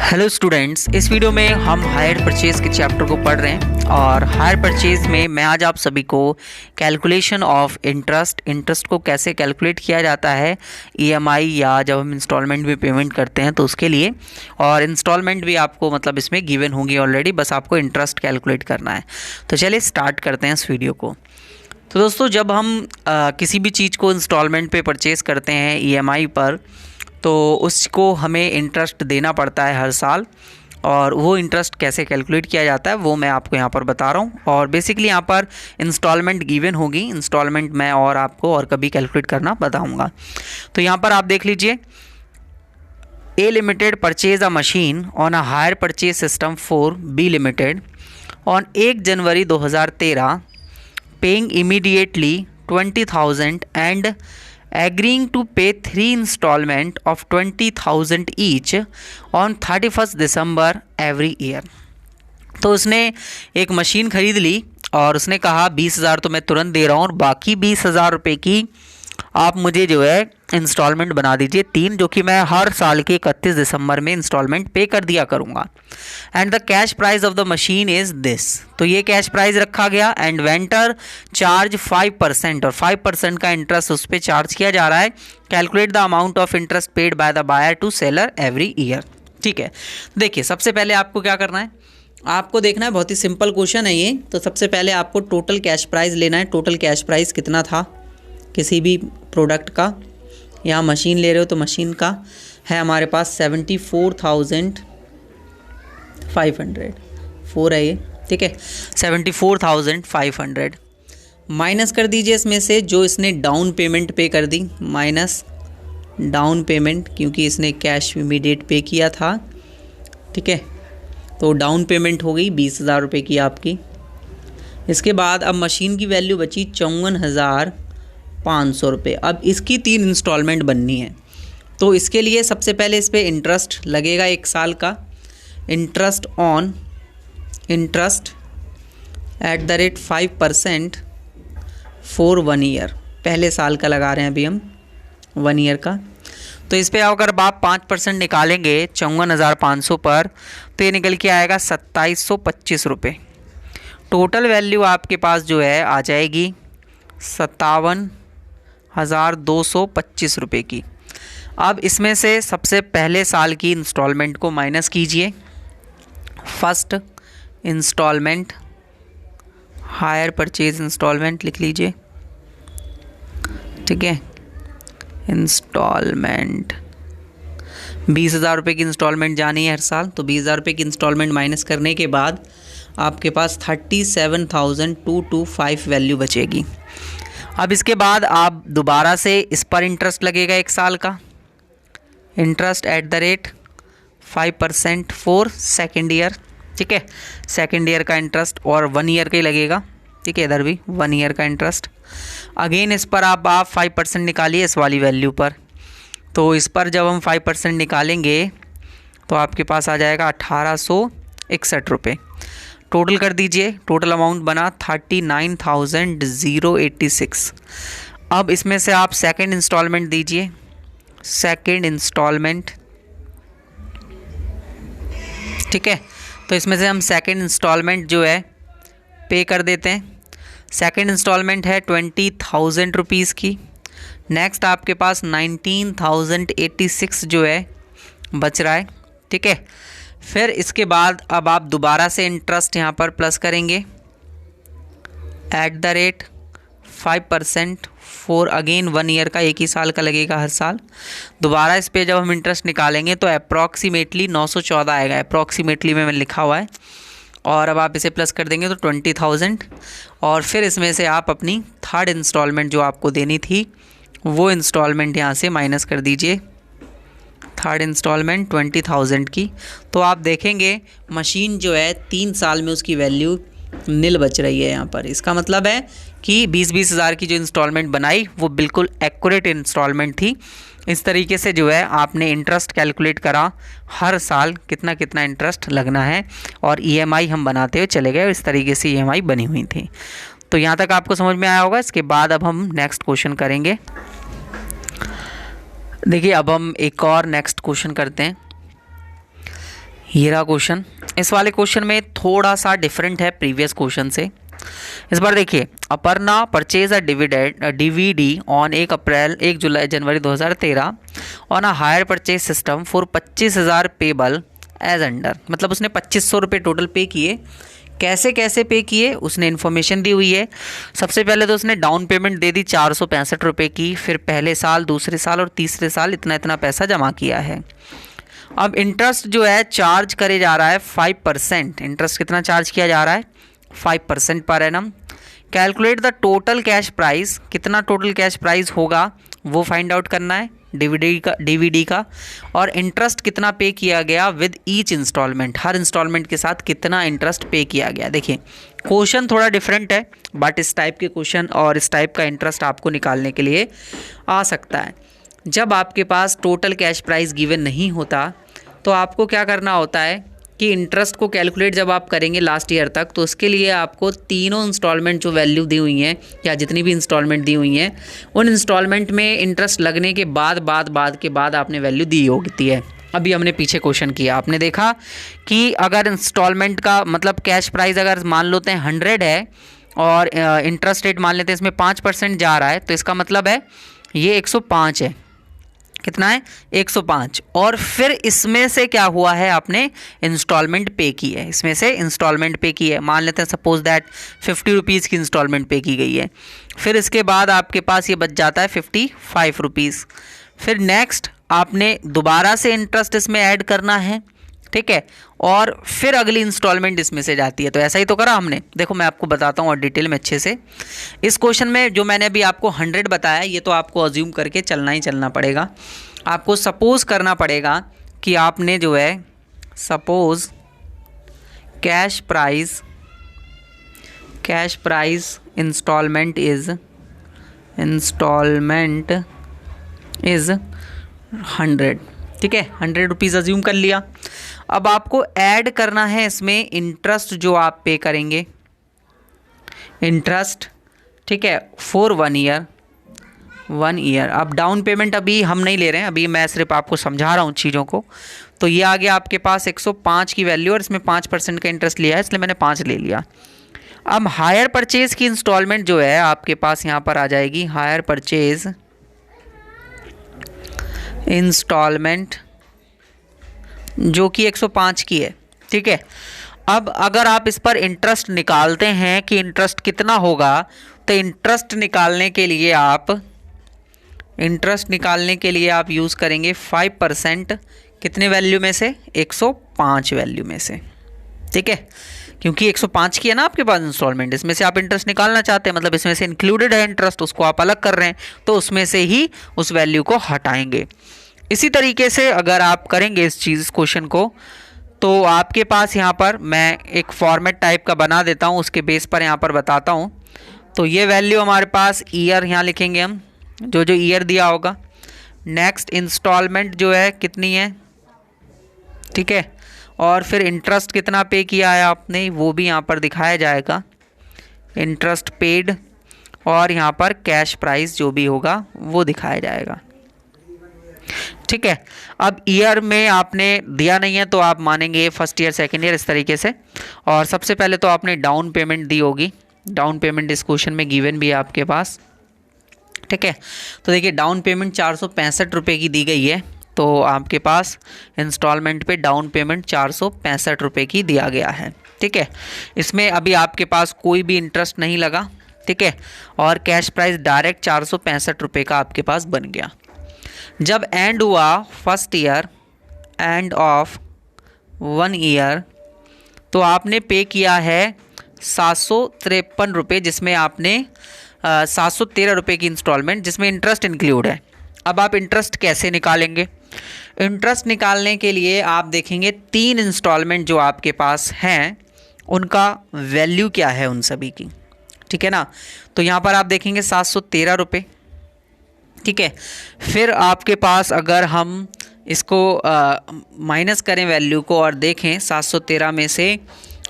Hello students, इस video में हम हायर परचेज के चैप्टर को पढ़ रहे हैं और हायर परचेज में मैं आज आप सभी को कैलकुलेशन ऑफ इंटरेस्ट को कैसे कैलकुलेट किया जाता है ईएमआई या जब हम इंस्टॉलमेंट में पेमेंट करते हैं तो उसके लिए, और इंस्टॉलमेंट भी आपको मतलब इसमें गिवन होंगी ऑलरेडी, बस आपको इंटरेस्ट कैलकुलेट करना है। तो चलिए स्टार्ट करते हैं इस वीडियो को। तो दोस्तों, जब हम किसी भी चीज़ को इंस्टॉलमेंट पे परचेज़ करते हैं ईएमआई पर, तो उसको हमें इंटरेस्ट देना पड़ता है हर साल, और वो इंटरेस्ट कैसे कैलकुलेट किया जाता है वो मैं आपको यहाँ पर बता रहा हूँ। और बेसिकली यहाँ पर इंस्टॉलमेंट गिवन होगी, इंस्टॉलमेंट मैं और आपको और कभी कैलकुलेट करना बताऊँगा। तो यहाँ पर आप देख लीजिए, A limited purchase a machine on a hire purchase system for B limited on 1 January 2013, paying immediately 20,000 and agreeing to pay 3 installment of 20,000 each on 31st December every year। तो उसने एक मशीन खरीद ली और उसने कहा 20,000 तो मैं तुरंत दे रहा हूँ और बाकी 20,000 रुपये की आप मुझे जो है इंस्टॉलमेंट बना दीजिए 3, जो कि मैं हर साल के 31 दिसंबर में इंस्टॉलमेंट पे कर दिया करूँगा। And the cash price of the machine is this. तो ये कैश प्राइस रखा गया एंड वेंटर चार्ज 5% और 5% का इंटरेस्ट उस पर चार्ज किया जा रहा है। Calculate the amount of interest paid by the buyer to seller every year. ठीक है, देखिए सबसे पहले आपको क्या करना है, आपको देखना है, बहुत ही सिंपल क्वेश्चन है ये। तो सबसे पहले आपको टोटल कैश प्राइस लेना है। टोटल कैश प्राइस कितना था किसी भी प्रोडक्ट का, यहाँ मशीन ले रहे हो तो मशीन का है हमारे पास 74,500 4 है ये, ठीक है, 74,500 माइनस कर दीजिए इसमें से जो इसने डाउन पेमेंट पे कर दी, माइनस डाउन पेमेंट, क्योंकि इसने कैश इमीडिएट पे किया था, ठीक है, तो डाउन पेमेंट हो गई 20,000 रुपये की आपकी। इसके बाद अब मशीन की वैल्यू बची 54,500 रुपये। अब इसकी 3 इंस्टॉलमेंट बननी है, तो इसके लिए सबसे पहले इस पर इंटरेस्ट लगेगा 1 साल का। Interest on interest at the rate 5% for 1 year. पहले साल का लगा रहे हैं अभी हम 1 ईयर का। तो इस पर अगर आप 5% निकालेंगे 54,500 पर, तो ये निकल के आएगा 2,725 रुपये। टोटल वैल्यू आपके पास जो है आ जाएगी 57,225 रुपये की। अब इसमें से सबसे पहले साल की इंस्टॉलमेंट को माइनस कीजिए। First instalment, hire purchase instalment लिख लीजिए, ठीक है, इंस्टॉलमेंट 20,000 रुपये की इंस्टॉलमेंट जानी है हर साल, तो 20,000 रुपये की इंस्टॉलमेंट माइनस करने के बाद आपके पास 37,225 वैल्यू बचेगी। अब इसके बाद आप दोबारा से इस पर इंटरेस्ट लगेगा 1 साल का, interest at the rate 5% for second year, ठीक है, सेकेंड ईयर का इंटरेस्ट, और 1 ईयर का ही लगेगा, ठीक है, इधर भी 1 ईयर का इंटरेस्ट। अगेन इस पर आप 5% निकालिए इस वाली वैल्यू पर। तो इस पर जब हम 5% निकालेंगे तो आपके पास आ जाएगा 1,861 रुपये। टोटल कर दीजिए, टोटल अमाउंट बना 39,086। अब इसमें से आप सेकंड इंस्टॉलमेंट दीजिए, सेकंड इंस्टॉलमेंट, ठीक है, तो इसमें से हम सेकंड इंस्टॉलमेंट जो है पे कर देते हैं। सेकंड इंस्टॉलमेंट है 20,000 रुपीज़ की। नेक्स्ट आपके पास 19,086 जो है बच रहा है, ठीक है। फिर इसके बाद अब आप दोबारा से इंटरेस्ट यहाँ पर प्लस करेंगे at the rate 5% for again 1 year का, 1 ही साल का लगेगा हर साल। दोबारा इस पे जब हम इंटरेस्ट निकालेंगे तो अप्रॉक्सीमेटली 914 आएगा, अप्रॉक्सीमेटली में लिखा हुआ है, और अब आप इसे प्लस कर देंगे तो 20,000, और फिर इसमें से आप अपनी थर्ड इंस्टॉलमेंट जो आपको देनी थी वो इंस्टॉलमेंट यहाँ से माइनस कर दीजिए, थर्ड इंस्टॉलमेंट 20,000 की। तो आप देखेंगे मशीन जो है 3 साल में उसकी वैल्यू नील बच रही है यहाँ पर। इसका मतलब है कि 20-20 हज़ार की जो इंस्टॉलमेंट बनाई वो बिल्कुल एक्यूरेट इंस्टॉलमेंट थी। इस तरीके से जो है आपने इंटरेस्ट कैलकुलेट करा, हर साल कितना कितना इंटरेस्ट लगना है, और ईएमआई हम बनाते हुए चले गए, इस तरीके से ईएमआई बनी हुई थी। तो यहाँ तक आपको समझ में आया होगा। इसके बाद अब हम नेक्स्ट क्वेश्चन करेंगे। देखिए अब हम एक और नेक्स्ट क्वेश्चन करते हैं। ये रहा क्वेश्चन। इस वाले क्वेश्चन में थोड़ा सा डिफरेंट है प्रीवियस क्वेश्चन से। इस बार देखिए, Aparna purchase a DVD on 1 January 2013 on a hire purchase system for 25,000 payable as under. मतलब उसने 2500 रुपये टोटल पे किए। कैसे कैसे पे किए उसने इन्फॉर्मेशन दी हुई है। सबसे पहले तो उसने डाउन पेमेंट दे दी 465 रुपये की, फिर पहले साल, दूसरे साल और तीसरे साल इतना इतना पैसा जमा किया है। अब इंटरेस्ट जो है चार्ज करे जा रहा है 5%। इंटरेस्ट कितना चार्ज किया जा रहा है? 5% per annum. Calculate the total cash price, कितना टोटल कैश प्राइस होगा वो फाइंड आउट करना है डीवीडी का। और इंटरेस्ट कितना पे किया गया विद ईच इंस्टॉलमेंट, हर इंस्टॉलमेंट के साथ कितना इंटरेस्ट पे किया गया। देखिए क्वेश्चन थोड़ा डिफरेंट है, बट इस टाइप के क्वेश्चन और इस टाइप का इंटरेस्ट आपको निकालने के लिए आ सकता है। जब आपके पास टोटल कैश प्राइस गिवन नहीं होता तो आपको क्या करना होता है कि इंटरेस्ट को कैलकुलेट जब आप करेंगे लास्ट ईयर तक, तो उसके लिए आपको तीनों इंस्टॉलमेंट जो वैल्यू दी हुई हैं या जितनी भी इंस्टॉलमेंट दी हुई हैं उन इंस्टॉलमेंट में इंटरेस्ट लगने के बाद आपने वैल्यू दी होती है। अभी हमने पीछे क्वेश्चन किया, आपने देखा कि अगर इंस्टॉलमेंट का मतलब कैश प्राइस अगर मान लेते हैं 100 है और इंटरेस्ट रेट मान लेते हैं इसमें 5% जा रहा है, तो इसका मतलब है ये 105 है। कितना है? 105। और फिर इसमें से क्या हुआ है, आपने इंस्टॉलमेंट पे की है, इसमें से इंस्टॉलमेंट पे की है। मान लेते हैं सपोज दैट 50 रुपीज़ की इंस्टॉलमेंट पे की गई है। फिर इसके बाद आपके पास ये बच जाता है 55 रुपीज़। फिर नेक्स्ट आपने दोबारा से इंटरेस्ट इसमें ऐड करना है, ठीक है, और फिर अगली इंस्टॉलमेंट इसमें से जाती है। तो ऐसा ही तो करा हमने। देखो मैं आपको बताता हूँ और डिटेल में अच्छे से। इस क्वेश्चन में जो मैंने अभी आपको 100 बताया, ये तो आपको अज्यूम करके चलना ही चलना पड़ेगा। आपको सपोज करना पड़ेगा कि आपने जो है suppose cash price instalment is 100, ठीक है, 100 रुपीज़ अज्यूम कर लिया। अब आपको ऐड करना है इसमें इंटरेस्ट जो आप पे करेंगे, इंटरेस्ट, ठीक है, फॉर 1 ईयर। अब डाउन पेमेंट अभी हम नहीं ले रहे हैं, अभी मैं सिर्फ आपको समझा रहा हूँ चीज़ों को। तो ये आ गया आपके पास 105 की वैल्यू और इसमें 5% का इंटरेस्ट लिया है, इसलिए मैंने 5 ले लिया। अब हायर परचेज़ की इंस्टॉलमेंट जो है आपके पास यहाँ पर आ जाएगी, हायर परचेज़ इंस्टॉलमेंट जो कि 105 की है, ठीक है। अब अगर आप इस पर इंटरेस्ट निकालते हैं कि इंटरेस्ट कितना होगा, तो इंटरेस्ट निकालने के लिए आप यूज़ करेंगे 5%। कितने वैल्यू में से? 105 वैल्यू में से, ठीक है, क्योंकि 105 की है ना आपके पास इंस्टॉलमेंट, इसमें से आप इंटरेस्ट निकालना चाहते हैं, मतलब इसमें से इंक्लूडेड है इंटरेस्ट, उसको आप अलग कर रहे हैं, तो उसमें से ही उस वैल्यू को हटाएंगे। इसी तरीके से अगर आप करेंगे इस क्वेश्चन को, तो आपके पास यहाँ पर मैं एक फॉर्मेट टाइप का बना देता हूँ, उसके बेस पर यहाँ पर बताता हूँ। तो ये वैल्यू हमारे पास ईयर यहाँ लिखेंगे हम, जो ईयर दिया होगा। नेक्स्ट इंस्टॉलमेंट जो है कितनी है, ठीक है, और फिर इंटरेस्ट कितना पे किया है आपने वो भी यहाँ पर दिखाया जाएगा, इंटरेस्ट पेड, और यहाँ पर कैश प्राइस जो भी होगा वो दिखाया जाएगा, ठीक है। अब ईयर में आपने दिया नहीं है तो आप मानेंगे फर्स्ट ईयर, सेकेंड ईयर, इस तरीके से। और सबसे पहले तो आपने डाउन पेमेंट दी होगी, डाउन पेमेंट इस क्वेश्चन में गिवन भी है आपके पास, ठीक है। तो देखिए डाउन पेमेंट 465 रुपये की दी गई है, तो आपके पास इंस्टॉलमेंट पे डाउन पेमेंट 465 रुपये की दिया गया है, ठीक है। इसमें अभी आपके पास कोई भी इंटरेस्ट नहीं लगा, ठीक है, और कैश प्राइस डायरेक्ट 465 रुपये का आपके पास बन गया। जब एंड हुआ first year, end of 1 year, तो आपने पे किया है 753 रुपये, जिसमें आपने 713 रुपये की इंस्टॉलमेंट, जिसमें इंटरेस्ट इंक्लूड है। अब आप इंटरेस्ट कैसे निकालेंगे? इंटरेस्ट निकालने के लिए आप देखेंगे 3 इंस्टॉलमेंट जो आपके पास हैं उनका वैल्यू क्या है उन सभी की, ठीक है ना। तो यहाँ पर आप देखेंगे 713 रुपये, ठीक है। फिर आपके पास अगर हम इसको माइनस करें वैल्यू को और देखें 713 में से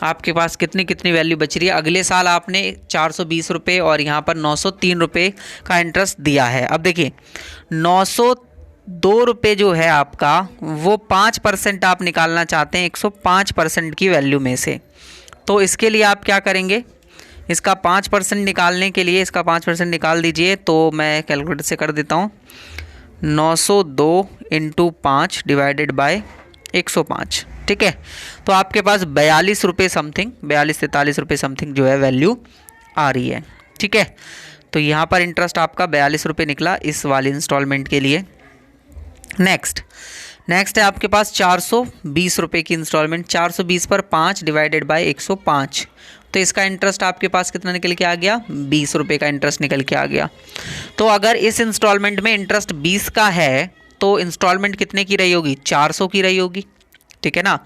आपके पास कितनी कितनी वैल्यू बच रही है। अगले साल आपने 420 रुपये और यहाँ पर 903 रुपये का इंटरेस्ट दिया है। अब देखिए ₹2 जो है आपका वो 5% आप निकालना चाहते हैं 105% की वैल्यू में से। तो इसके लिए आप क्या करेंगे, इसका 5% निकालने के लिए इसका 5% निकाल दीजिए। तो मैं कैलकुलेटर से कर देता हूँ, 902 × 5 डिवाइडेड बाय 105, ठीक है। तो आपके पास ₹42 समथिंग, 42-43 रुपये समथिंग जो है वैल्यू आ रही है, ठीक है। तो यहाँ पर इंटरेस्ट आपका ₹42 निकला इस वाली इंस्टॉलमेंट के लिए। नेक्स्ट है आपके पास ₹420 की इंस्टॉलमेंट, 420 पर 5 डिवाइडेड बाय 105। तो इसका इंटरेस्ट आपके पास कितना निकल के आ गया, ₹20 का इंटरेस्ट निकल के आ गया। तो अगर इस इंस्टॉलमेंट में इंटरेस्ट 20 का है तो इंस्टॉलमेंट कितने की रही होगी, 400 की रही होगी, ठीक है ना।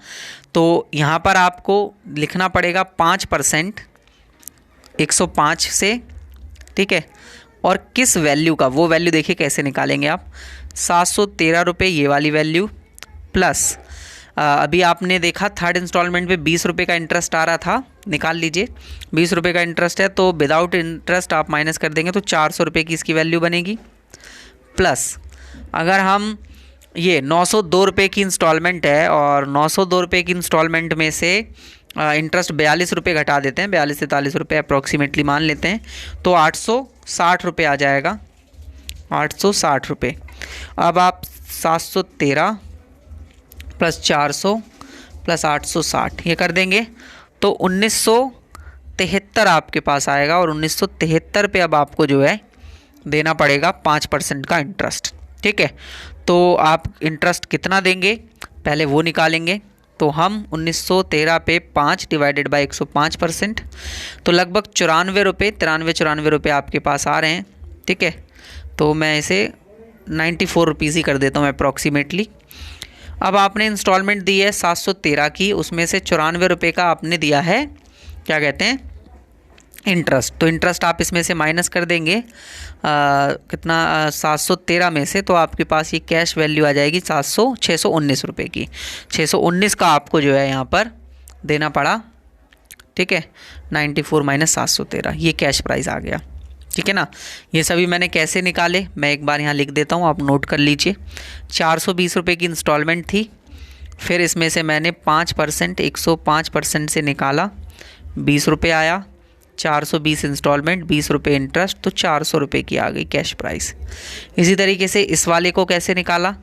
तो यहाँ पर आपको लिखना पड़ेगा 5% 105 से, ठीक है। और किस वैल्यू का, वो वैल्यू देखिए कैसे निकालेंगे आप, ₹713 ये वाली वैल्यू प्लस अभी आपने देखा थर्ड इंस्टॉलमेंट पे ₹20 का इंटरेस्ट आ रहा था, निकाल लीजिए। ₹20 का इंटरेस्ट है तो विदाउट इंटरेस्ट आप माइनस कर देंगे तो ₹400 की इसकी वैल्यू बनेगी। प्लस अगर हम ये ₹902 की इंस्टॉलमेंट है और ₹902 की इंस्टॉलमेंट में से इंटरेस्ट ₹42 घटा देते हैं, 42 से 43 रुपये अप्रॉक्सीमेटली मान लेते हैं, तो ₹860 आ जाएगा, ₹860। अब आप 713 प्लस 400 प्लस 860 ये कर देंगे तो 1973 आपके पास आएगा। और 1973 पे अब आपको जो है देना पड़ेगा 5% का इंटरेस्ट, ठीक है। तो आप इंटरेस्ट कितना देंगे पहले वो निकालेंगे। तो हम 1913 पे 5 डिवाइडेड बाय 105%, तो लगभग ₹94 आपके पास आ रहे हैं, ठीक है। तो मैं इसे ₹94 ही कर देता हूँ अप्रॉक्सीमेटली। अब आपने इंस्टॉलमेंट दी है 713 की, उसमें से ₹94 का आपने दिया है क्या कहते हैं इंटरेस्ट। तो इंटरेस्ट आप इसमें से माइनस कर देंगे कितना 713 में से, तो आपके पास ये कैश वैल्यू आ जाएगी 619 रुपये की। 619 का आपको जो है यहाँ पर देना पड़ा, ठीक है। 94 माइनस 713 ये कैश प्राइस आ गया, ठीक है ना। ये सभी मैंने कैसे निकाले मैं एक बार यहाँ लिख देता हूँ, आप नोट कर लीजिए। 420 रुपये की इंस्टॉलमेंट थी, फिर इसमें से मैंने 5% 105% से निकाला, ₹20 आया। 420 इंस्टॉलमेंट, ₹20 इंटरेस्ट, तो ₹400 की आ गई कैश प्राइस। इसी तरीके से इस वाले को कैसे निकाला,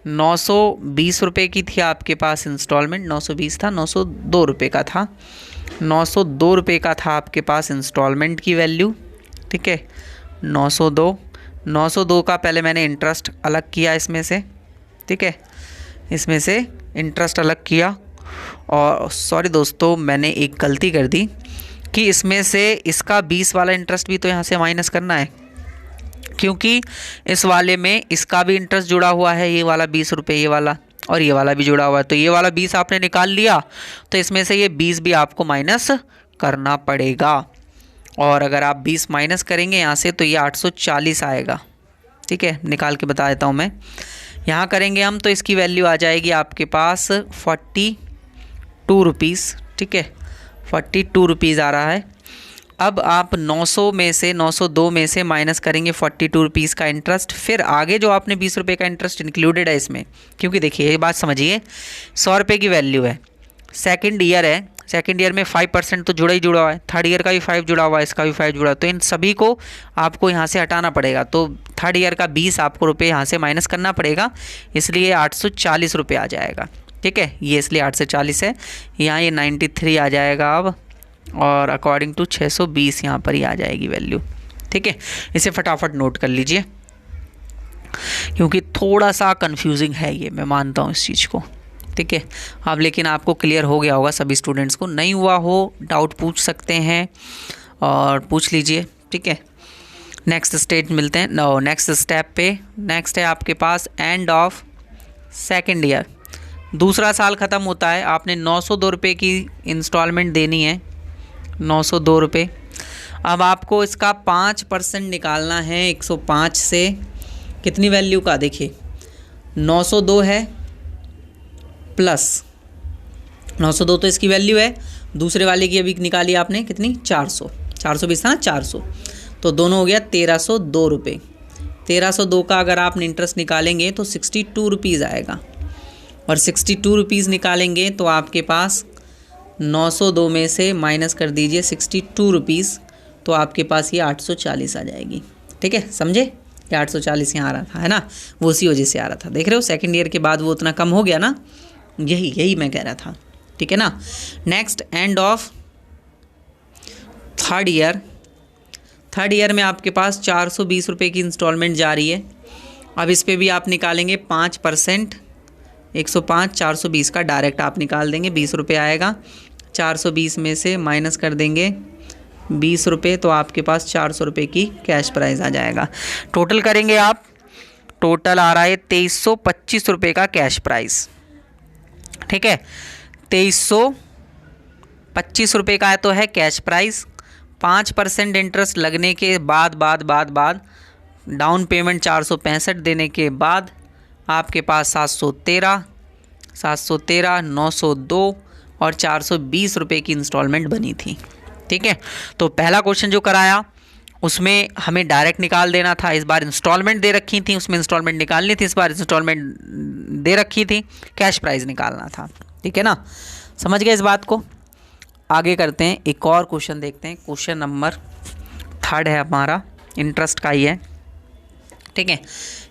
920 रुपये की थी आपके पास इंस्टॉलमेंट, 920 था, ₹902 का था, ₹902 का था आपके पास इंस्टॉलमेंट की वैल्यू, ठीक है। 902 का पहले मैंने इंटरेस्ट अलग किया इसमें से, ठीक है, इसमें से इंटरेस्ट अलग किया। और सॉरी दोस्तों मैंने एक गलती कर दी कि इसमें से इसका 20 वाला इंटरेस्ट भी तो यहाँ से माइनस करना है, क्योंकि इस वाले में इसका भी इंटरेस्ट जुड़ा हुआ है, ये वाला ₹20 ये वाला, और ये वाला भी जुड़ा हुआ है। तो ये वाला 20 आपने निकाल लिया तो इसमें से ये 20 भी आपको माइनस करना पड़ेगा। और अगर आप 20 माइनस करेंगे यहाँ से तो ये 840 आएगा, ठीक है। निकाल के बता देता हूँ मैं, यहाँ करेंगे हम तो इसकी वैल्यू आ जाएगी आपके पास 42 रुपीज़, ठीक है। 42 रुपीज़ आ रहा है। अब आप 902 में से माइनस करेंगे 42 रुपीज़ का इंटरेस्ट, फिर आगे जो आपने ₹20 का इंटरेस्ट इंक्लूडेड है इसमें, क्योंकि देखिए ये बात समझिए, ₹100 की वैल्यू है, सेकेंड ईयर है, सेकेंड ईयर में 5% तो जुड़ा ही जुड़ा हुआ है, थर्ड ईयर का भी 5 जुड़ा हुआ है, इसका भी 5 जुड़ा हुआ है, तो इन सभी को आपको यहाँ से हटाना पड़ेगा। तो थर्ड ईयर का 20 आपको रुपये यहाँ से माइनस करना पड़ेगा, इसलिए 840 रुपये आ जाएगा, ठीक है। ये इसलिए 8 से 40 है, यहाँ ये 93 आ जाएगा अब, और अकॉर्डिंग टू 620 यहाँ पर ही आ जाएगी वैल्यू, ठीक है। इसे फटाफट नोट कर लीजिए क्योंकि थोड़ा सा कंफ्यूजिंग है ये, मैं मानता हूँ इस चीज़ को, ठीक है। अब लेकिन आपको क्लियर हो गया होगा सभी स्टूडेंट्स को, नहीं हुआ हो डाउट पूछ सकते हैं और पूछ लीजिए, ठीक है। नेक्स्ट स्टेज मिलते हैं, नेक्स्ट स्टेप पे। नेक्स्ट है आपके पास एंड ऑफ सेकेंड ईयर, दूसरा साल ख़त्म होता है, आपने 902 रुपये की इंस्टॉलमेंट देनी है, 902 रुपये। अब आपको इसका 5% निकालना है 105 से, कितनी वैल्यू का, देखिए 902 है प्लस 902 तो इसकी वैल्यू है, दूसरे वाले की अभी निकाली आपने कितनी 420 था, 400, तो दोनों हो गया 1302 रुपये। 1302 का अगर आप इंटरेस्ट निकालेंगे तो 62 रुपीज़ आएगा, और 62 रुपीज़ निकालेंगे तो आपके पास 902 में से माइनस कर दीजिए 62 रुपीज़, तो आपके पास ये 840 आ जाएगी। ठीक है, समझे? ये 840 यहाँ आ रहा था, है ना, वो उसी वजह से आ रहा था। देख रहे हो, सेकेंड ईयर के बाद वो उतना कम हो गया ना, यही मैं कह रहा था। ठीक है ना। Next, end of third year में आपके पास 420 रुपये की इंस्टॉलमेंट जा रही है। अब इस पर भी आप निकालेंगे 5%, 105, 420 का डायरेक्ट आप निकाल देंगे, 20 रुपये आएगा। 420 में से माइनस कर देंगे 20 रुपये, तो आपके पास 400 रुपये की कैश प्राइस आ जाएगा। टोटल करेंगे आप, टोटल आ रहा है 2325 रुपये का कैश प्राइस। ठीक है, 2325 रुपये का तो है कैश प्राइस। 5% इंटरेस्ट लगने के बाद डाउन पेमेंट 465 देने के बाद आपके पास 713, 902 और 420 रुपये की इंस्टॉलमेंट बनी थी। ठीक है, तो पहला क्वेश्चन जो कराया उसमें हमें डायरेक्ट निकाल देना था। इस बार इंस्टॉलमेंट दे रखी थी, उसमें इंस्टॉलमेंट निकालनी थी। इस बार इंस्टॉलमेंट दे रखी थी, कैश प्राइस निकालना था। ठीक है ना, समझ गए इस बात को। आगे करते हैं, एक और क्वेश्चन देखते हैं। क्वेश्चन नंबर 3 है हमारा, इंटरेस्ट का ही है। ठीक है,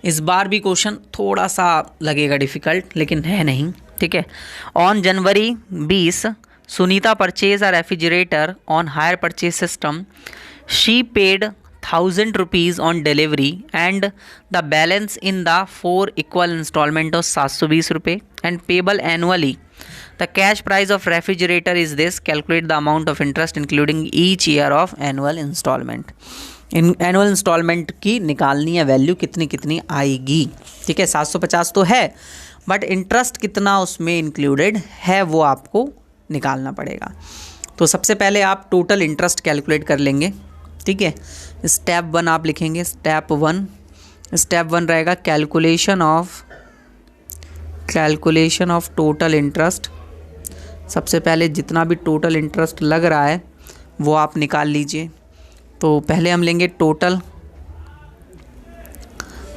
इस बार भी क्वेश्चन थोड़ा सा लगेगा डिफ़िकल्ट, लेकिन है नहीं। ठीक है, on January 20 Sunita purchase a refrigerator on hire purchase system. She paid 1000 rupees on delivery and the balance in the 4 equal instalment of 720 रुपये and payable annually. The cash price of refrigerator is this. Calculate the amount of interest including each year of annual installment. इन annual instalment की निकालनी है value, कितनी आएगी। ठीक है, 750 तो है, बट इंटरेस्ट कितना उसमें इंक्लूडेड है वो आपको निकालना पड़ेगा। तो सबसे पहले आप टोटल इंटरेस्ट कैलकुलेट कर लेंगे। ठीक है, स्टेप 1 आप लिखेंगे। स्टेप वन रहेगा कैलकुलेशन ऑफ टोटल इंटरेस्ट। सबसे पहले जितना भी टोटल इंटरेस्ट लग रहा है वो आप निकाल लीजिए। तो पहले हम लेंगे total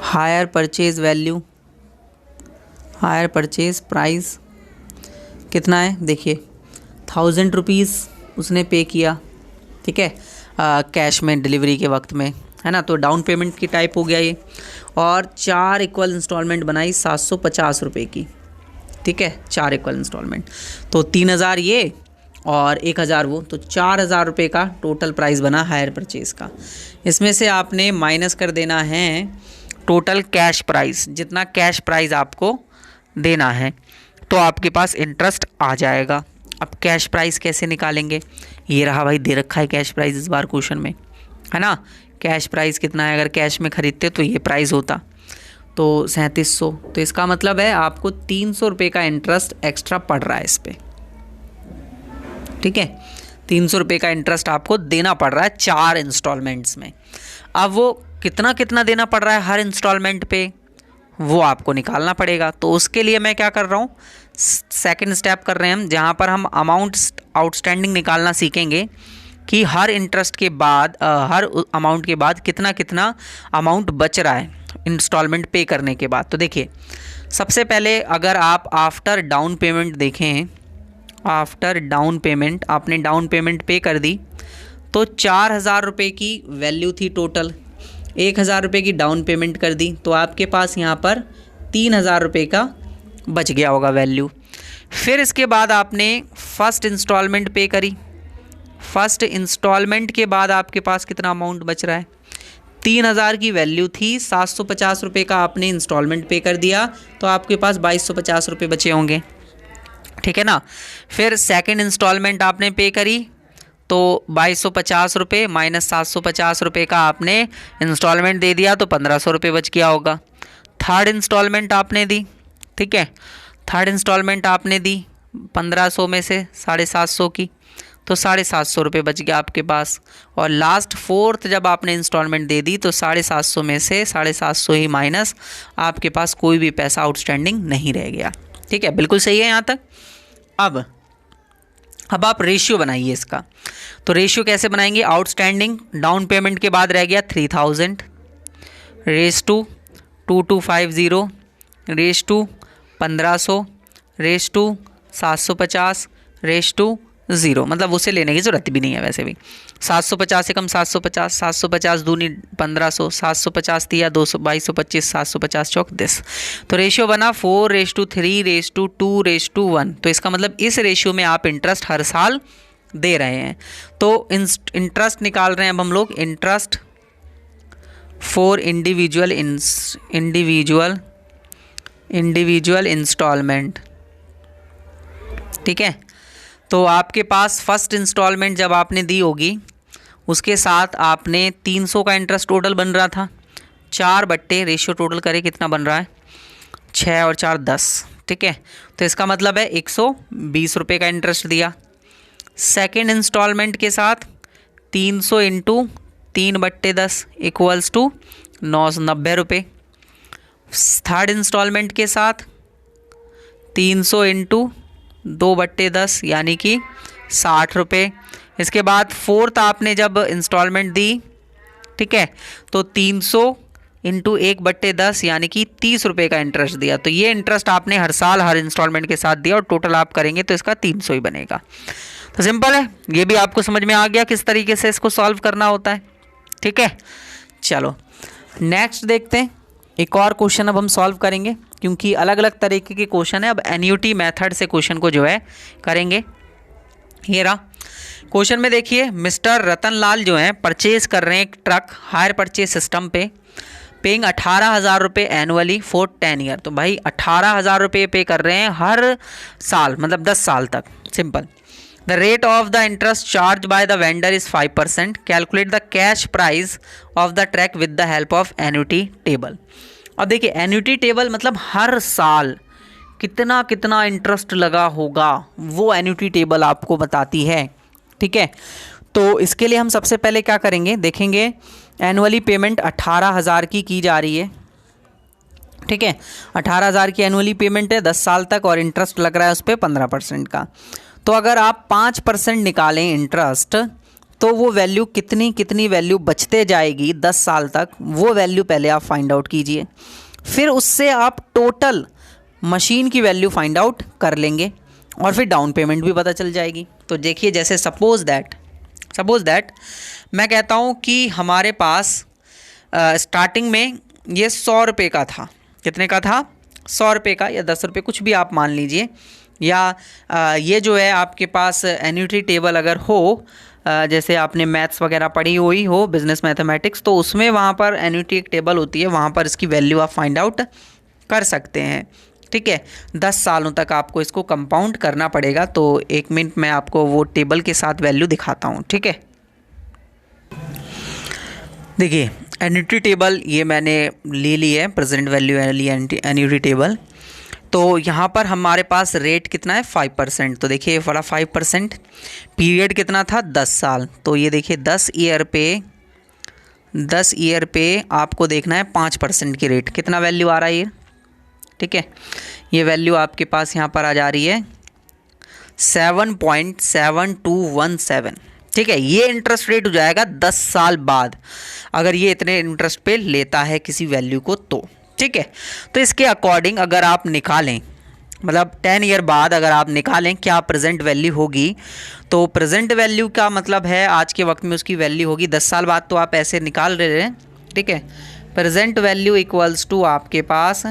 hire purchase value, hire purchase price कितना है, देखिए 1000 रुपीज़ उसने पे किया। ठीक है, कैश में डिलीवरी के वक्त में, है ना, तो डाउन पेमेंट की टाइप हो गया ये। और 4 इक्वल इंस्टॉलमेंट बनाई 750 रुपये की। ठीक है, 4 इक्वल इंस्टॉलमेंट, तो 3000 ये और 1000 वो, तो 4000 रुपये का टोटल प्राइस बना हायर परचेज़ का। इसमें से आपने माइनस कर देना है टोटल कैश प्राइस, जितना कैश प्राइस आपको देना है, तो आपके पास इंटरेस्ट आ जाएगा। अब कैश प्राइस कैसे निकालेंगे, ये रहा भाई, दे रखा है कैश प्राइस इस बार क्वेश्चन में, है ना। कैश प्राइस कितना है, अगर कैश में ख़रीदते तो ये प्राइस होता, तो 3700। तो इसका मतलब है आपको 300 रुपये का इंटरेस्ट एक्स्ट्रा पड़ रहा है इस पर। ठीक है, 300 रुपये का इंटरेस्ट आपको देना पड़ रहा है 4 इंस्टॉलमेंट्स में। अब वो कितना देना पड़ रहा है हर इंस्टॉलमेंट पे, वो आपको निकालना पड़ेगा। तो उसके लिए मैं क्या कर रहा हूँ, सेकंड स्टेप कर रहे हैं हम, जहाँ पर हम अमाउंट आउटस्टैंडिंग निकालना सीखेंगे कि हर इंटरेस्ट के बाद, हर अमाउंट के बाद कितना अमाउंट बच रहा है इंस्टॉलमेंट पे करने के बाद। तो देखिए, सबसे पहले अगर आप आफ्टर डाउन पेमेंट देखें, आफ्टर डाउन पेमेंट आपने डाउन पेमेंट पे कर दी, तो 4000 रुपये की वैल्यू थी टोटल। 1000 रुपये की डाउन पेमेंट कर दी, तो आपके पास यहाँ पर 3000 रुपये का बच गया होगा वैल्यू। फिर इसके बाद आपने फर्स्ट इंस्टॉलमेंट पे करी। फर्स्ट इंस्टॉलमेंट के बाद आपके पास कितना अमाउंट बच रहा है, 3000 की वैल्यू थी, 750 रुपये का आपने इंस्टॉलमेंट पे कर दिया, तो आपके पास 2250 रुपये बचे होंगे। ठीक है ना। फिर सेकंड इंस्टॉलमेंट आपने पे करी, तो 2250 रुपये माइनस 750 रुपये का आपने इंस्टॉलमेंट दे दिया, तो 1500 रुपये बच गया होगा। थर्ड इंस्टॉलमेंट आपने दी, ठीक है, थर्ड इंस्टॉलमेंट आपने दी 1500 में से 750 की, तो 750 रुपये बच गया आपके पास। और लास्ट फोर्थ जब आपने इंस्टॉलमेंट दे दी, तो 750 में से 750 ही माइनस, आपके पास कोई भी पैसा आउटस्टैंडिंग नहीं रह गया। ठीक है, बिल्कुल सही है यहाँ तक। अब आप रेशियो बनाइए इसका। तो रेशियो कैसे बनाएंगे, आउटस्टैंडिंग डाउन पेमेंट के बाद रह गया 3000, race to 2250 race to 1500 race to 750 race to 0, मतलब उसे लेने की ज़रूरत भी नहीं है वैसे भी। 750 से कम 750, 750 दूनी 1500, 750 दिया 200 2225, 750 चौक 10। तो रेशियो बना 4:3:2:2:1। तो इसका मतलब इस रेशियो में आप इंटरेस्ट हर साल दे रहे हैं। तो इंटरेस्ट निकाल रहे हैं अब हम लोग, इंटरेस्ट फॉर इंडिविजुअल इंस्टॉलमेंट। ठीक है, तो आपके पास फर्स्ट इंस्टॉलमेंट जब आपने दी होगी उसके साथ आपने 300 का इंटरेस्ट टोटल बन रहा था, 4 बट्टे रेशियो टोटल करे कितना बन रहा है, 6 और 4 10। ठीक है, तो इसका मतलब है 120 रुपये का इंटरेस्ट दिया। सेकेंड इंस्टॉलमेंट के साथ 300 इंटू 3/10 इक्वल्स टू 990 रुपये। थर्ड इंस्टॉलमेंट के साथ 300 इंटू 2/10 यानी कि 60 रुपये। इसके बाद फोर्थ आपने जब इंस्टॉलमेंट दी, ठीक है, तो 300 इंटू 1/10 यानी कि 30 रुपये का इंटरेस्ट दिया। तो ये इंटरेस्ट आपने हर साल हर इंस्टॉलमेंट के साथ दिया और टोटल आप करेंगे तो इसका 300 ही बनेगा। तो सिंपल है, ये भी आपको समझ में आ गया किस तरीके से इसको सॉल्व करना होता है। ठीक है, चलो नेक्स्ट देखते हैं। एक और क्वेश्चन अब हम सॉल्व करेंगे क्योंकि अलग अलग तरीके के क्वेश्चन है। अब एन्युटी मेथड से क्वेश्चन को जो है करेंगे। ये रहा क्वेश्चन में, देखिए मिस्टर रतन लाल जो है परचेज कर रहे हैं एक ट्रक हायर परचेज सिस्टम पे, पेइंग 18,000 रुपये एनुअली फॉर 10 ईयर। तो भाई 18,000 रुपये पे कर रहे हैं हर साल, मतलब 10 साल तक। Simple, the rate of the interest charge by the vendor is 5%। Calculate the cash price of the truck with the help of annuity table. अब देखिए एन्युटी टेबल मतलब हर साल कितना कितना इंटरेस्ट लगा होगा वो एन्युटी टेबल आपको बताती है। ठीक है, तो इसके लिए हम सबसे पहले क्या करेंगे, देखेंगे एनुअली पेमेंट 18,000 की जा रही है। ठीक है, 18,000 की एनुअली पेमेंट है 10 साल तक और इंटरेस्ट लग रहा है उस पर 15% का। तो अगर आप 5% निकालें इंटरेस्ट तो वो वैल्यू कितनी वैल्यू बचते जाएगी 10 साल तक, वो वैल्यू पहले आप फाइंड आउट कीजिए। फिर उससे आप टोटल मशीन की वैल्यू फाइंड आउट कर लेंगे और फिर डाउन पेमेंट भी पता चल जाएगी। तो देखिए जैसे सपोज दैट मैं कहता हूँ कि हमारे पास स्टार्टिंग में ये 100 रुपये का था। कितने का था? 100 रुपये का या 10 रुपये कुछ भी आप मान लीजिए। या ये जो है आपके पास एन्युटी टेबल अगर हो, जैसे आपने मैथ्स वगैरह पढ़ी हुई हो, बिजनेस मैथमेटिक्स, तो उसमें वहाँ पर एन्युटी एक टेबल होती है, वहाँ पर इसकी वैल्यू आप फाइंड आउट कर सकते हैं। ठीक है, 10 सालों तक आपको इसको कंपाउंड करना पड़ेगा। तो 1 मिनट मैं आपको वो टेबल के साथ वैल्यू दिखाता हूँ। ठीक है, देखिए एन्युटी टेबल ये मैंने ले ली है, प्रेजेंट वैल्यू एन्युटी टेबल। तो यहाँ पर हमारे पास रेट कितना है 5%। तो देखिए ये वाला 5%, पीरियड कितना था 10 साल। तो ये देखिए 10 ईयर पे आपको देखना है 5% की रेट, कितना वैल्यू आ रहा है ये। ठीक है, ये वैल्यू आपके पास यहाँ पर आ जा रही है 7.7217। ठीक है, ये इंटरेस्ट रेट हो जाएगा 10 साल बाद अगर ये इतने इंटरेस्ट पे लेता है किसी वैल्यू को तो। ठीक है, तो इसके अकॉर्डिंग अगर आप निकालें, मतलब 10 ईयर बाद अगर आप निकालें क्या प्रेजेंट वैल्यू होगी, तो प्रेजेंट वैल्यू का मतलब है आज के वक्त में उसकी वैल्यू होगी 10 साल बाद, तो आप ऐसे निकाल रहे हैं। ठीक है, प्रेजेंट वैल्यू इक्वल्स टू आपके पास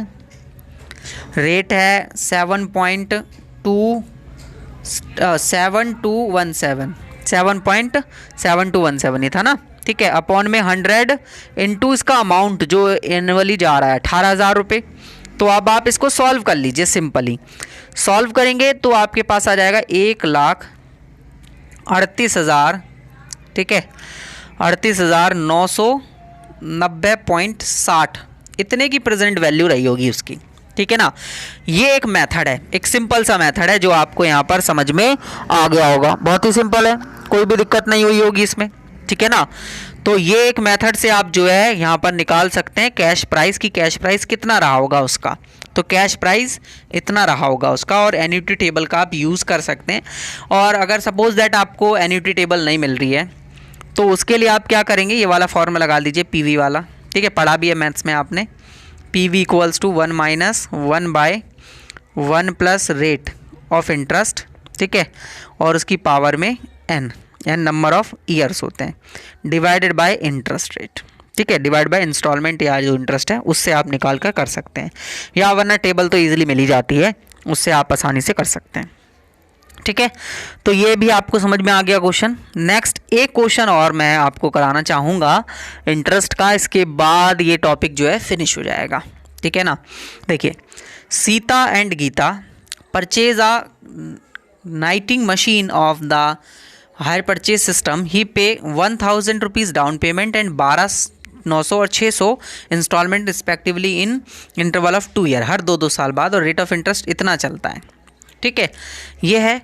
रेट है 7.7217 ये था ना। ठीक है, अपॉन में 100 इंटू इसका अमाउंट जो एनुअली जा रहा है 18,000 रुपये। तो अब आप इसको सॉल्व कर लीजिए, सिंपली सॉल्व करेंगे तो आपके पास आ जाएगा 1,38,000। ठीक है, 38,990.60 इतने की प्रेजेंट वैल्यू रही होगी उसकी। ठीक है ना, ये एक मेथड है, एक सिंपल सा मेथड है जो आपको यहाँ पर समझ में आ गया होगा। बहुत ही सिंपल है, कोई भी दिक्कत नहीं हुई होगी इसमें। ठीक है ना, तो ये एक मेथड से आप जो है यहाँ पर निकाल सकते हैं कैश प्राइस की, कैश प्राइस कितना रहा होगा उसका। तो कैश प्राइस इतना रहा होगा उसका, और एन्युटी टेबल का आप यूज़ कर सकते हैं। और अगर सपोज दैट आपको एन्युटी टेबल नहीं मिल रही है तो उसके लिए आप क्या करेंगे, ये वाला फॉर्मूला लगा लीजिए PV वाला। ठीक है, पढ़ा भी है मैथ्स में आपने। P V equals to 1 minus 1/1 plus rate of interest, ठीक है, और उसकी पावर में n नंबर ऑफ ईयर्स होते हैं, डिवाइडेड बाय इंटरेस्ट रेट, ठीक है, डिवाइड बाय इंस्टॉलमेंट या जो इंटरेस्ट है उससे आप निकाल कर सकते हैं, या वरना टेबल तो ईजिली मिल ही जाती है, उससे आप आसानी से कर सकते हैं, ठीक है। तो ये भी आपको समझ में आ गया क्वेश्चन। नेक्स्ट एक क्वेश्चन और मैं आपको कराना चाहूँगा इंटरेस्ट का, इसके बाद ये टॉपिक जो है फिनिश हो जाएगा, ठीक है ना। देखिए, Sita and Gita purchase a knitting machine of the hire purchase system, he pay 1000 rupees down payment and 12,900 और 600 instalment respectively in interval of 2 year, हर 2-2 साल बाद, और रेट ऑफ इंटरेस्ट इतना चलता है, ठीक है, ये है।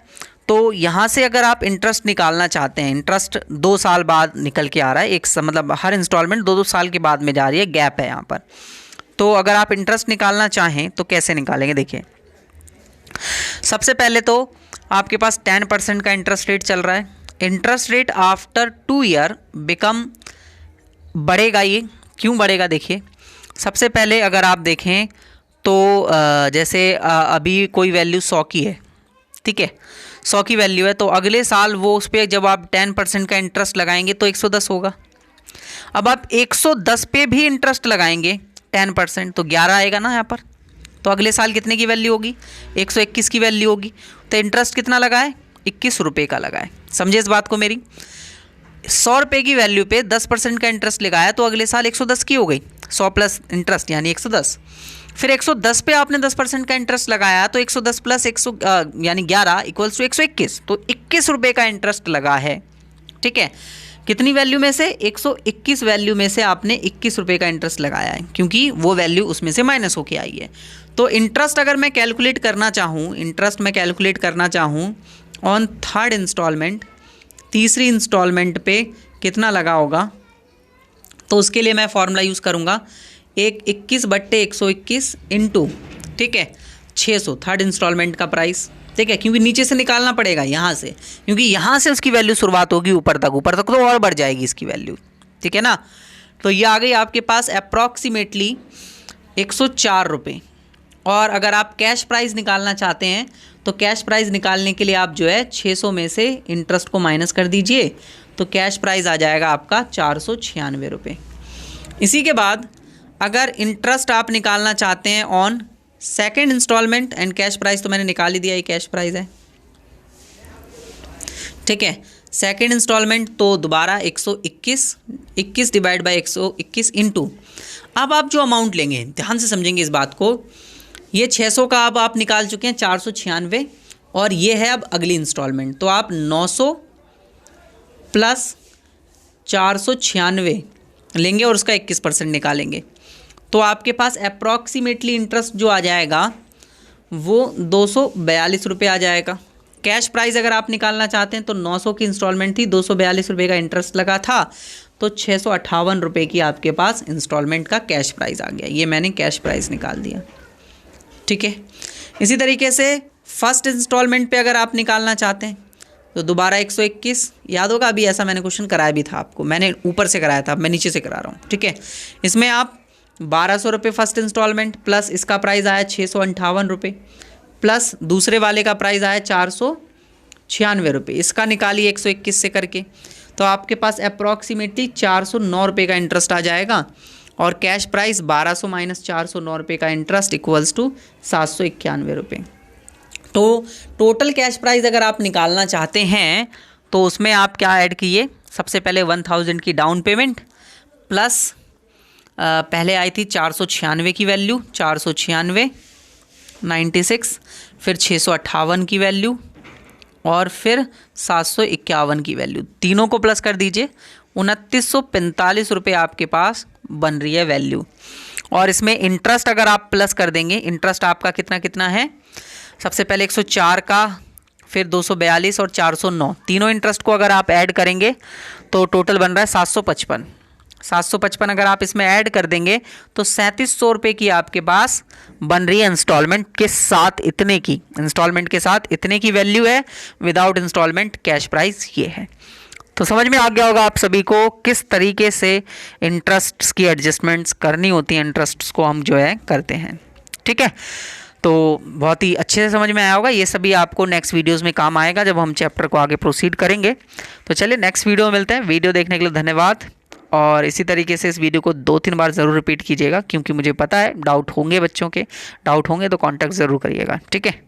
तो यहाँ से अगर आप इंटरेस्ट निकालना चाहते हैं, इंटरेस्ट 2 साल बाद निकल के आ रहा है, एक मतलब हर इंस्टॉलमेंट 2-2 साल के बाद में जा रही है, गैप है यहाँ पर। तो अगर आप इंटरेस्ट निकालना चाहें तो कैसे निकालेंगे, देखिए, सबसे पहले तो आपके पास 10% का इंटरेस्ट रेट चल रहा है। Interest rate after 2 year become बढ़ेगा। ये क्यों बढ़ेगा, देखिए, सबसे पहले अगर आप देखें तो जैसे अभी कोई वैल्यू 100 की है, ठीक है, 100 की वैल्यू है, तो अगले साल वो उस पर जब आप 10% का इंटरेस्ट लगाएंगे तो 110 होगा। अब आप 110 पे भी इंटरेस्ट लगाएंगे 10%, तो 11 आएगा ना यहाँ पर। तो अगले साल कितने की वैल्यू होगी, 121 की वैल्यू होगी। तो इंटरेस्ट कितना लगा है, 21 रुपये का लगा है। समझे इस बात को मेरी। 100 रुपये की वैल्यू पे 10% का इंटरेस्ट लगाया तो अगले साल 110 की हो गई, 100 प्लस इंटरेस्ट यानी 110। फिर 110 पे आपने 10% का इंटरेस्ट लगाया तो 110 प्लस 100 यानी 11 इक्वल्स टू 121, तो 21 रुपये का इंटरेस्ट लगा है, ठीक है। कितनी वैल्यू में से, 121 वैल्यू में से आपने 21 रुपये का इंटरेस्ट लगाया है, क्योंकि वो वैल्यू उसमें से माइनस होके आई है। तो इंटरेस्ट अगर मैं कैलकुलेट करना चाहूँ, इंटरेस्ट मैं कैलकुलेट करना चाहूँ ऑन थर्ड इंस्टॉलमेंट, तीसरी इंस्टॉलमेंट पे कितना लगा होगा, तो उसके लिए मैं फॉर्मूला यूज़ करूँगा 21/121 इंटू, ठीक है, 600 थर्ड इंस्टॉलमेंट का प्राइस, ठीक है, क्योंकि नीचे से निकालना पड़ेगा यहाँ से, क्योंकि यहाँ से उसकी वैल्यू शुरुआत होगी ऊपर तक तो और बढ़ जाएगी इसकी वैल्यू, ठीक है ना। तो ये आ गई आपके पास अप्रॉक्सीमेटली 104 रुपये। और अगर आप कैश प्राइस निकालना चाहते हैं तो कैश प्राइस निकालने के लिए आप जो है 600 में से इंटरेस्ट को माइनस कर दीजिए, तो कैश प्राइस आ जाएगा आपका 496 रुपये। इसी के बाद अगर इंटरेस्ट आप निकालना चाहते हैं on second instalment, and cash price तो मैंने निकाल ही दिया, ये कैश प्राइस है, ठीक है। सेकेंड इंस्टॉलमेंट तो दोबारा 121 डिवाइड बाई 121 इंटू, अब आप जो अमाउंट लेंगे ध्यान से समझेंगे इस बात को, ये 600 का अब आप निकाल चुके हैं 496, और ये है अब अगली इंस्टॉलमेंट, तो आप 900 प्लस 496 लेंगे और उसका 21% निकालेंगे, तो आपके पास अप्रॉक्सीमेटली इंटरेस्ट जो आ जाएगा वो 242 रुपये आ जाएगा। कैश प्राइस अगर आप निकालना चाहते हैं तो 900 की इंस्टॉलमेंट थी, 242 रुपये का इंटरेस्ट लगा था, तो 658 रुपये की आपके पास इंस्टॉलमेंट का कैश प्राइस आ गया। ये मैंने कैश प्राइस निकाल दिया, ठीक है। इसी तरीके से फर्स्ट इंस्टॉलमेंट पे अगर आप निकालना चाहते हैं तो दोबारा 121, याद होगा अभी ऐसा मैंने क्वेश्चन कराया भी था आपको, मैंने ऊपर से कराया था, मैं नीचे से करा रहा हूँ, ठीक है। इसमें आप 1200 रुपये फर्स्ट इंस्टॉलमेंट प्लस इसका प्राइस आया 658 रुपये, प्लस दूसरे वाले का प्राइस आया 496 रुपये, इसका निकालिए 121 से करके, तो आपके पास अप्रॉक्सीमेटली 409 रुपये का इंटरेस्ट आ जाएगा, और कैश प्राइस 1200 माइनस 409 रुपये का इंटरेस्ट इक्वल्स टू 791 रुपये। तो टोटल कैश प्राइस अगर आप निकालना चाहते हैं तो उसमें आप क्या ऐड कीजिए, सबसे पहले 1000 की डाउन पेमेंट प्लस पहले आई थी 496 की वैल्यू, 496 96, फिर 658 की वैल्यू, और फिर 751 की वैल्यू, तीनों को प्लस कर दीजिए, 2945 रुपये आपके पास बन रही है वैल्यू। और इसमें इंटरेस्ट अगर आप प्लस कर देंगे, इंटरेस्ट आपका कितना कितना है, सबसे पहले 104 का, फिर 242 और 409, तीनों इंटरेस्ट को अगर आप ऐड करेंगे तो टोटल बन रहा है 755। 755 अगर आप इसमें ऐड कर देंगे तो 3700 रुपये की आपके पास बन रही है इंस्टॉलमेंट के साथ इतने की, इंस्टॉलमेंट के साथ इतने की वैल्यू है, विदाउट इंस्टॉलमेंट कैश प्राइस ये है। तो समझ में आ गया होगा आप सभी को किस तरीके से इंटरेस्ट्स की एडजस्टमेंट्स करनी होती हैं, इंटरेस्ट्स को हम जो है करते हैं। ठीक है, तो बहुत ही अच्छे से समझ में आया होगा। ये सभी आपको नेक्स्ट वीडियोस में काम आएगा जब हम चैप्टर को आगे प्रोसीड करेंगे। तो चलिए नेक्स्ट वीडियो में मिलते हैं। वीडियो देखने के लिए धन्यवाद, और इसी तरीके से इस वीडियो को 2-3 बार ज़रूर रिपीट कीजिएगा, क्योंकि मुझे पता है डाउट होंगे, बच्चों के डाउट होंगे तो कांटेक्ट ज़रूर करिएगा। ठीक है।